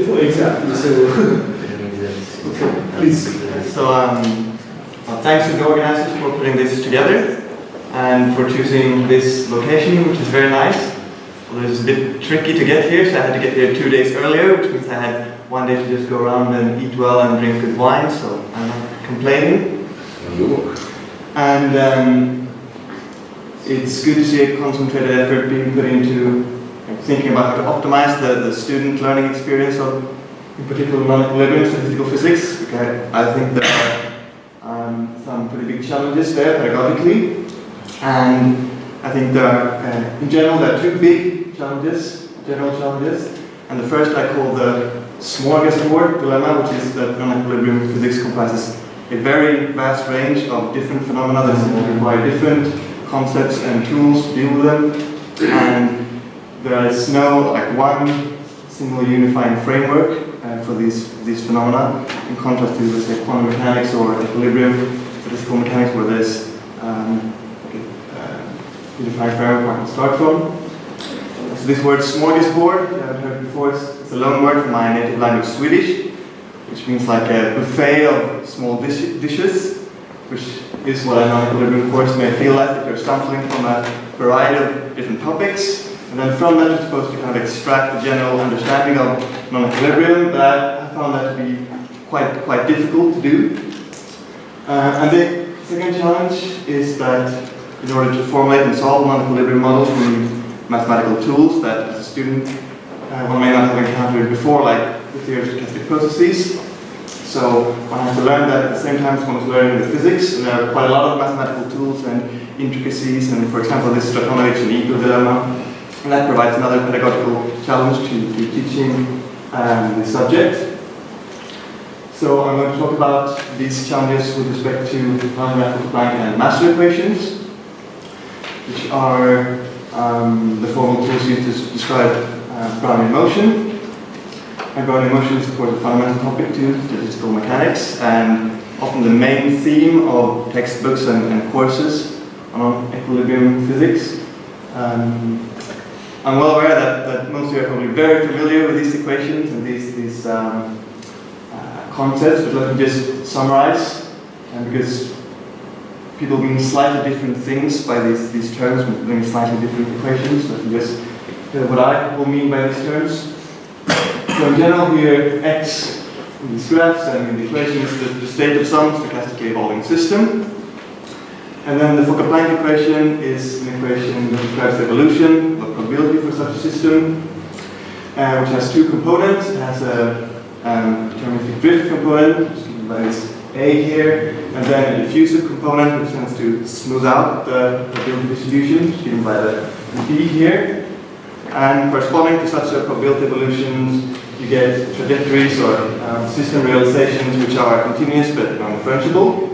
beautiful, exactly. So, please. So, well, thanks to the organizers for putting this together and for choosing this location, which is very nice. Although it's a bit tricky to get here, so I had to get here 2 days earlier, which means I had 1 day to just go around and eat well and drink good wine, so I'm not complaining. And it's good to see a concentrated effort being put into thinking about how to optimize the student learning experience of, in particular, non-equilibrium statistical physics, because I think there are some pretty big challenges there pedagogically. And I think there are, in general, there are two big challenges, general challenges. And the first I call the smorgasbord dilemma, which is that non-equilibrium physics comprises a very vast range of different phenomena that require different concepts and tools to deal with them. And there is no one single unifying framework for these phenomena, in contrast to, let's say, quantum mechanics or equilibrium statistical mechanics, where there's unifying framework I can start from. So this word smorgasbord, you haven't heard before, it's a loan word from my native language Swedish, which means like a buffet of small dishes, which is what a non-equilibrium course may feel like, if you're sampling from a variety of different topics. And then from that, you're supposed to kind of extract the general understanding of non-equilibrium, but I found that to be quite difficult to do. And the second challenge is that in order to formulate and solve non-equilibrium models, we need mathematical tools that, as a student, one may not have encountered before, like the theory of stochastic processes. So one has to learn that at the same time as one is learning the physics, and there are quite a lot of mathematical tools and intricacies, and for example, this Stratonovich and Ego dilemma. And that provides another pedagogical challenge to teaching the subject. So I'm going to talk about these challenges with respect to mathematical Planck and master equations, which are the formal tools used to describe Brownian motion. And Brownian motion is, of course, a fundamental topic to statistical mechanics, and often the main theme of textbooks and courses on equilibrium physics. I'm well aware that most of you are probably very familiar with these equations and these concepts, but let me just summarize, because people mean slightly different things by these terms, mean slightly different equations. Let me just tell what I will mean by these terms. So in general here, x in these graphs and in the equation is the state of some stochastically evolving system. And then the Fokker-Planck equation is an equation that describes the evolution of probability for such a system, which has two components. It has a deterministic drift component, which is given by this A here, and then a diffusive component, which tends to smooth out the probability distribution, which is given by the B here. And corresponding to such a probability evolution, you get trajectories or system realizations which are continuous but non-differentiable.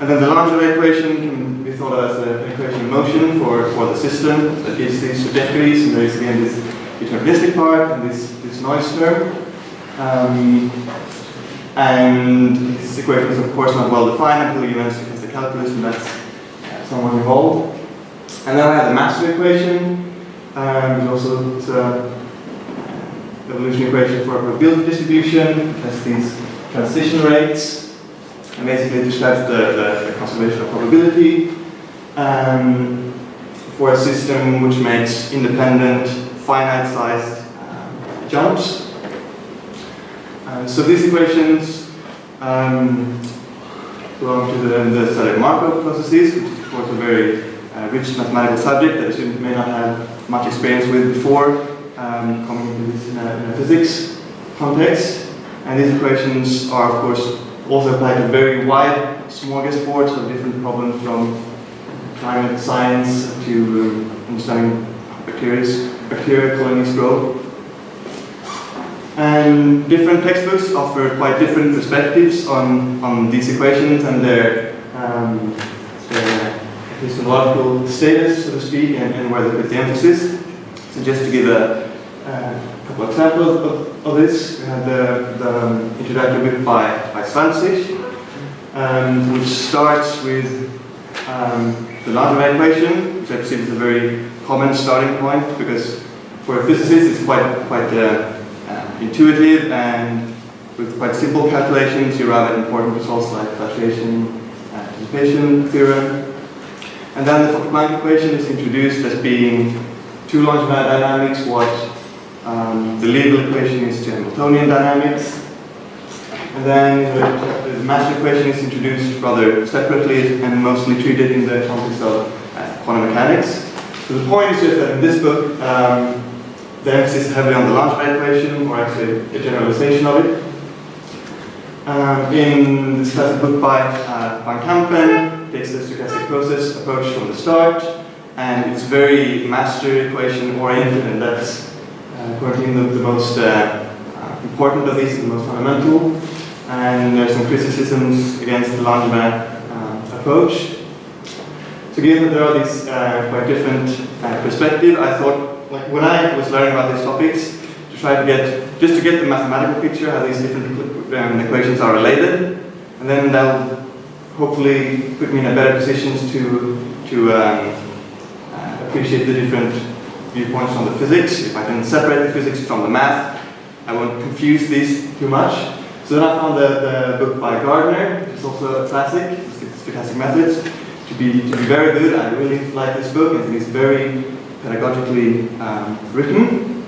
And then the Langevin equation can be thought of as an equation of motion for the system that gives these trajectories, and there is again this deterministic part and this noise term. And this equation is of course not well defined until you enter stochastic calculus, and that's somewhat involved. And then I have the master equation, which is also the evolution equation for a probability distribution. It has these transition rates, and basically describes the conservation of probability for a system which makes independent, finite-sized jumps. So these equations belong to the study of Markov processes, which is of course a very rich mathematical subject that a student may not have much experience with before coming into this in a physics context. And these equations are, of course, also applied to very wide smorgasbords of different problems, from climate science to understanding bacteria colonies grow. And different textbooks offer quite different perspectives on these equations and their epistemological status, so to speak, and where they put the emphasis. So just to give a couple of examples of this, we have the introductory bit by Svancic, which starts with the Langevin equation, which I perceive is a very common starting point, because for a physicist it's quite intuitive, and with quite simple calculations you arrive at important results like fluctuation and anticipation theorem. And then the Fokker-Planck equation is introduced as being to longitudinal dynamics what the Liebel equation is to Hamiltonian dynamics. And then the Maxwell equation is introduced rather separately and mostly treated in the context of quantum mechanics. So the point is just that in this book, the emphasis is heavily on the Longevin equation, or actually a generalization of it. In this classic book by Van Kampen, takes the stochastic process approach from the start, and it's very master equation oriented, and that's according to the most important of these, the most fundamental. And there's some criticisms against the Longevin approach. So given that there are these quite different perspectives, I thought, like when I was learning about these topics, to try to get, just to get the mathematical picture, how these different equations are related, and then that'll hopefully put me in a better position to appreciate the different viewpoints on the physics. If I can separate the physics from the math, I won't confuse these too much. So then I found the book by Gardner, which is also a classic, Stochastic Methods, to be very good. I really like this book. I think it's very pedagogically written.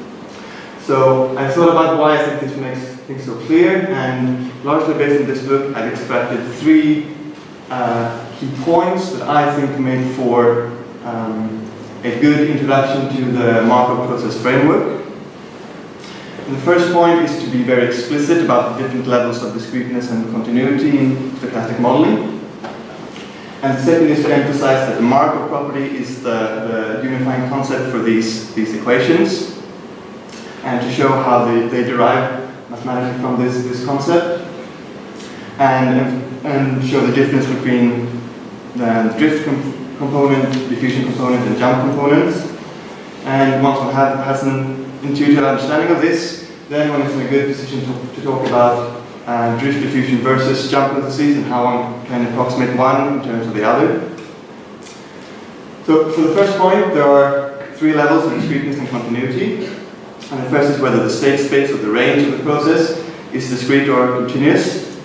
So I thought about why I think this makes things so clear, and largely based on this book, I've extracted 3 key points that I think make for a good introduction to the Markov process framework. And the first point is to be very explicit about the different levels of discreteness and continuity in stochastic modeling. And the second is to emphasize that the Markov property is the unifying concept for these equations, and to show how they derive mathematically from this concept, and show the difference between the drift component, diffusion component, and jump components. And once one has an intuitive understanding of this, then one is in a good position to talk about drift diffusion versus jump processes and how one can approximate one in terms of the other. So for the first point, there are 3 levels of discreteness and continuity. And the first is whether the state space or the range of the process is discrete or continuous.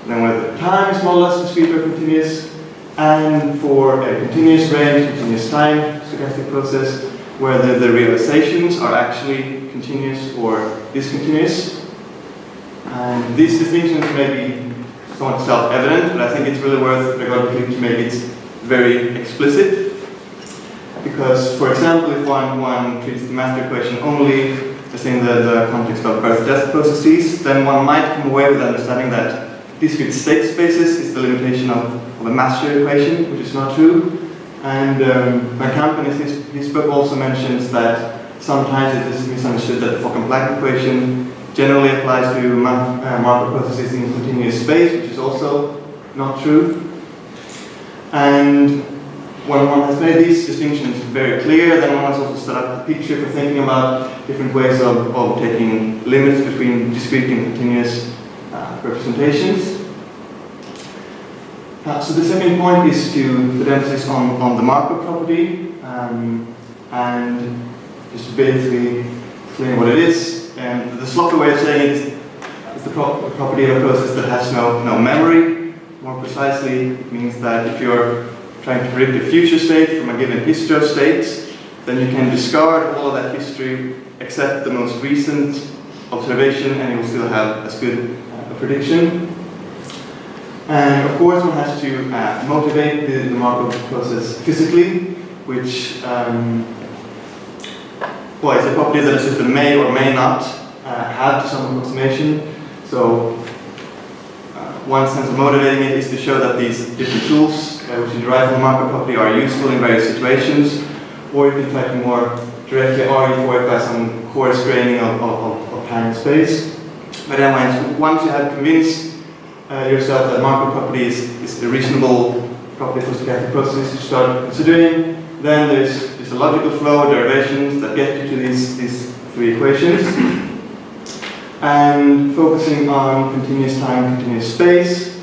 Then whether the time is more or less discrete or continuous. And for a continuous range, continuous time stochastic process, whether the realizations are actually continuous or discontinuous. And these distinctions may be somewhat self-evident, but I think it's really worth pedagogically to make it very explicit. Because, for example, if one treats the master equation only as in the context of birth-death processes, then one might come away with understanding that discrete state spaces is the limitation of a master equation, which is not true. And Van Kampen in his book also mentions that sometimes it is misunderstood that the Fokker-Planck equation generally applies to Markov processes in continuous space, which is also not true. And when one has made these distinctions very clear, then one has also set up a picture for thinking about different ways of taking limits between discrete and continuous representations. So the second point is to put emphasis on the Markov property, and just basically explain what it is. And the sloppy way of saying it is the property of a process that has no memory. More precisely, it means that if you're trying to predict a future state from a given history of states, then you can discard all of that history except the most recent observation, and you will still have as good a prediction. And of course, one has to motivate the Markov process physically, which is a property that a system may or may not have to some approximation. So one sense of motivating it is to show that these different tools which you derive from the Markov property are useful in various situations, or you can try to more directly argue for it by some coarse graining of time and space. But anyway, once you have convinced yourself that Markov property is a reasonable property for stochastic processes to start considering, then there's a logical flow of derivations that get you to these 3 equations. And focusing on continuous time, continuous space,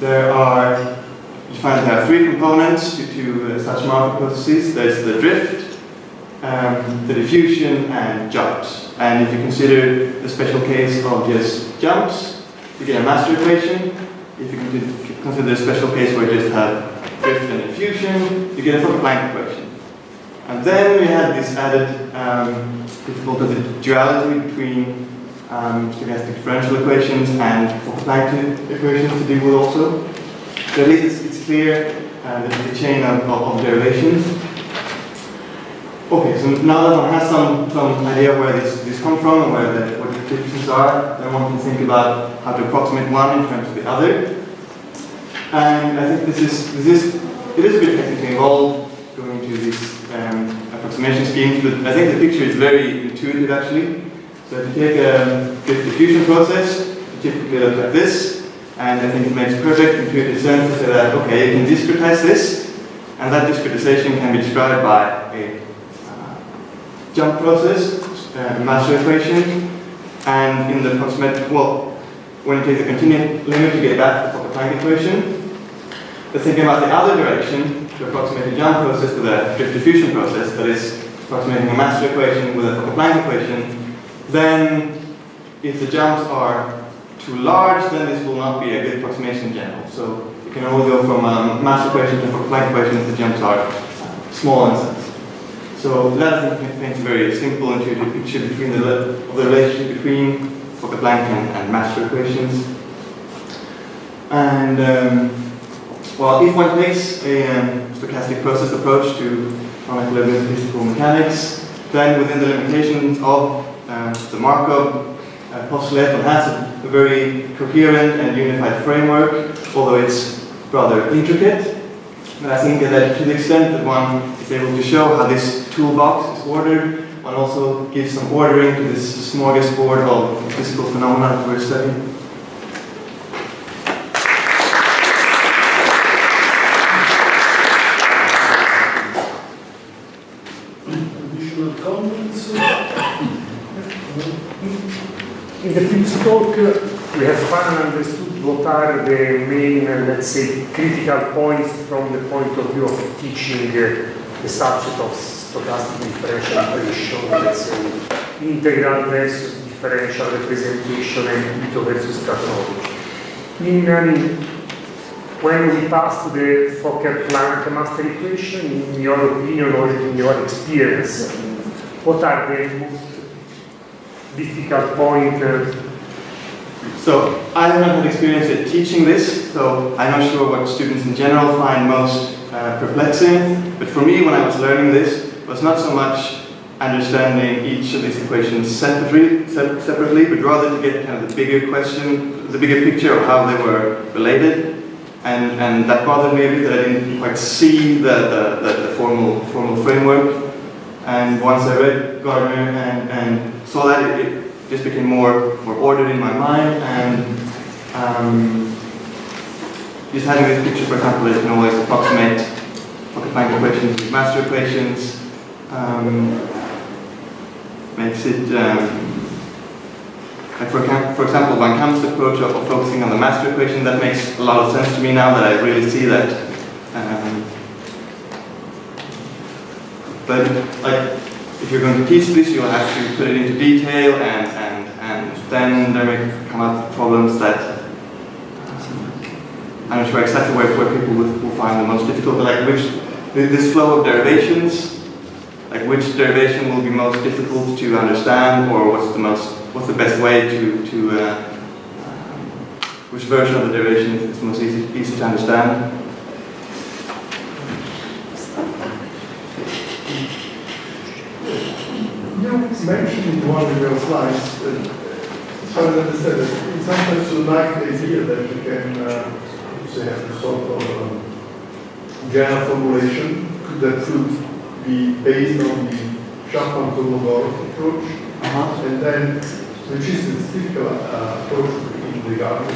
you find there are 3 components to such Markov processes. There's the drift, the diffusion and jumps. And if you consider the special case of just jumps, you get a master equation. If you consider the special case where you just have drift and diffusion, you get a Fokker-Planck equation. And then we had this added difficulty of the duality between stochastic differential equations and Fokker-Planck equations to deal with also. So at least it's clear that the chain of derivations. Okay, so now that one has some idea where this come from and what the predictions are, then one can think about how to approximate one in terms of the other. And I think it is a bit technically involved going into these approximation schemes, but I think the picture is very intuitive actually. So if you take a diffusion process, you typically look like this, and I think it makes perfect intuitive sense to say that, okay, you can discretize this, and that discretization can be described by a jump process, master equation, and in the approximate, well, when you take the continued limit, you get back the Fokker-Planck equation. But thinking about the other direction, to approximate the jump process to the drift diffusion process, that is approximating a master equation with a Fokker-Planck equation, then if the jumps are too large, then this will not be a good approximation in general. So you can only go from a master equation to a Fokker-Planck equation if the jumps are small in a sense. So that I think paints a very simple intuitive picture between the relationship between Fokker-Planck and master equations. And well, if one takes a stochastic process approach to molecular physical mechanics, then within the limitations of the Markov postulate, one has a very coherent and unified framework, although it's rather intricate. But I think that to the extent that one is able to show how this toolbox is ordered, one also gives some ordering to this smorgasbord of physical phenomena that we're studying. Additional comments? In the previous talk, we have finally understood what are the main, let's say, critical points from the point of view of teaching the subject of stochastic differential equation, let's say, integral versus differential representation and Ito versus Kratovich. When we pass to the Fokker-Planck master equation, in your opinion or in your experience, what are the most difficult points? So I have not had experience at teaching this, so I'm not sure what students in general find most perplexing. But for me, when I was learning this, it was not so much understanding each of these equations separately, but rather to get kind of the bigger question, the bigger picture of how they were related. And that bothered me a bit, that I didn't quite see the formal framework. And once I read Gardner and saw that, it just became more ordered in my mind. And just having this picture, for example, that you can always approximate Fokker-Planck equations with master equations makes it, like for example, Van Kamp's approach of focusing on the master equation, that makes a lot of sense to me now that I really see that. But like, if you're going to teach this, you'll have to put it into detail, and then there may come up problems that I'm not sure exactly where people will find the most difficult. But like, this flow of derivations, like which derivation will be most difficult to understand, or what's the best way to which version of the derivation is most easy to understand. You mentioned in one of your slides, as far as I understand it, sometimes you like the idea that you can say have a sort of general formulation that could be based on the Chapman-Kolmogorov approach, and then, which is the typical approach in regard to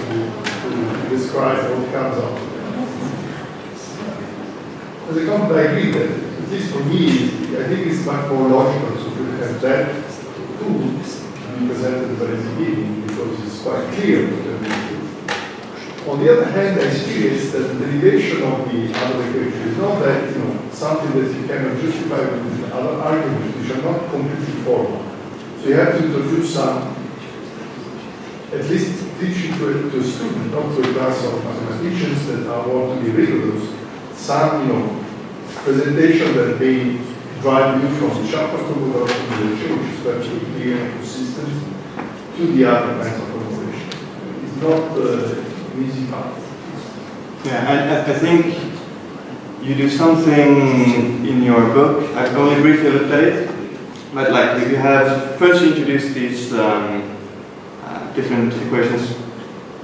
describe what comes out. As a comment, I agree that, at least for me, I think it's much more logical to have that tool be presented at the very beginning, because it's quite clear what we do. On the other hand, I experience that the derivation of the other equation is not that, something that you cannot justify with other arguments which are not completely formal. So you have to introduce some, at least teaching to a student, not to a class of mathematicians that are want to be rigorous, some, presentation that they drive you from the Chapman formula to the changes, but to be consistent to the other kinds of formulation. It's not an easy path. Yeah, I think you do something in your book. I've only briefly looked at it, but like you have first you introduce these different equations,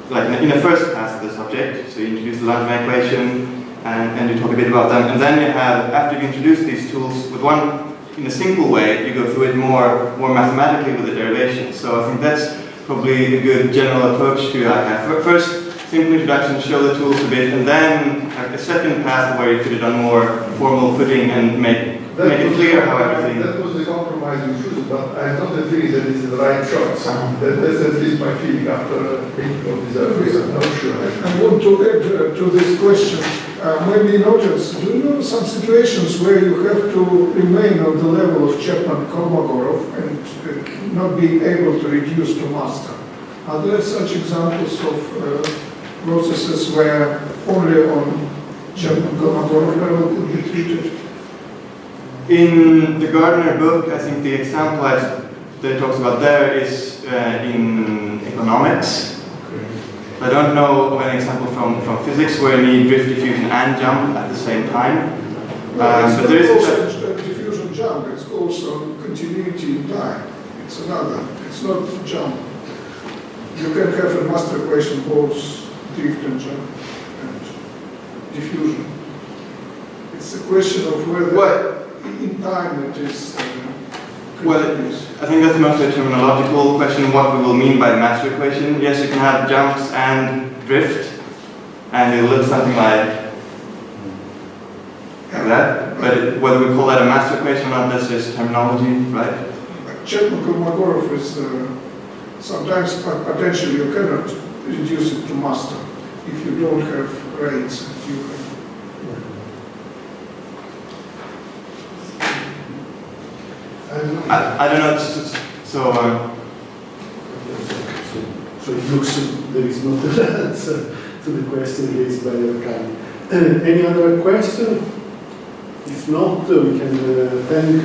like in the first pass of the subject. So you introduce the Langevin equation, and you talk a bit about them, and then you have, after you introduce these tools with one, in a simple way, you go through it more mathematically with the derivations. So I think that's probably a good general approach to have. First, simple introduction, show the tools a bit, and then have a second path where you put it on more formal footing and make it clear how everything. That was the compromise we chose, but I'm not the feeling that it's the right choice. That's at least my feeling after thinking of this. I'm not sure. I want to add to this question. Maybe in audience, do you know some situations where you have to remain on the level of Chapman-Kolmogorov and not be able to reduce to master? Are there such examples of processes where only on Chapman-Kolmogorov level could be treated? In the Gardner book, I think the example that it talks about there is in economics. I don't know of an example from physics where you need drift, diffusion, and jump at the same time. Well, but there is also diffusion jump. It's also continuity in time. It's another. It's not jump. You can have a master equation both drift and jump and diffusion. It's a question of whether in time it is. Well, I think that's mostly a terminological question, what we will mean by the master equation. Yes, you can have jumps and drift, and it'll look something like that. But whether we call that a master equation or not, that's just terminology, right? Chapman-Kolmogorov is sometimes potentially you cannot reduce it to master if you don't have rates. I don't know, so it looks there is not an answer to the question raised by Arkady. Any other question? If not, we can thank